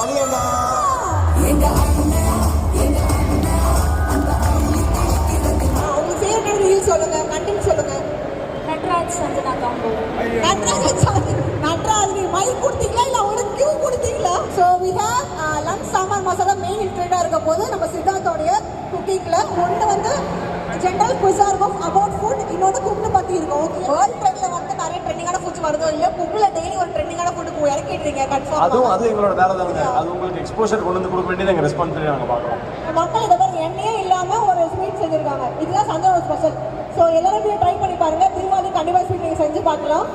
அழியண்ணா உங்க favourite reel சொல்லுங்க, content சொல்லுங்க. நட்ராஜ் சஞ்சனா காம்போ. நட்ராஜ் நீ மைக் கொடுத்தீங்களா இல்ல அவங்களுக்கு கியூ கொடுத்தீங்களா? So we have lunch sambar masala main இன்க்ரீடியண்டாக இருக்க போது நம்ம சித்தார்த்தோடைய குக்கிங்ல ஒன்று வந்து ஜென்ரல் குவிஸா இருக்கும் அபவுட் ஃபுட், இன்னொன்று குக்னு பற்றி இருக்கும். ஓகே, வேர்ல்ட் ட்ரெண்ட்ல வந்து நிறைய ட்ரெண்டிங்கான ஃபுட்ஸ் வருதோ இல்லையோ, குக்கில் டெய்லி ஒரு ட்ரெண்டிங்கான ஃபுட் இறக்கிடுறீங்க கன்ஃபார்ம். அது எங்களோட வேலை தானுங்க. அது உங்களுக்கு எக்ஸ்போஷர் கொண்டு வந்து கொடுக்க வேண்டியது எங்கள் ரெஸ்பான்சிபிலிட்டி நாங்கள் பார்க்குறோம். மக்கள் இதை மாதிரி எண்ணெயே இல்லாமல் ஒரு ஸ்வீட் செஞ்சுருக்காங்க. இதுதான் சஞ்சனாவோட ஸ்பெஷல். ஸோ எல்லாரும் ட்ரை பண்ணி பாருங்க. தீபாவளி கண்டிப்பாக ஸ்வீட் நீங்கள் செஞ்சு பார்க்கலாம்.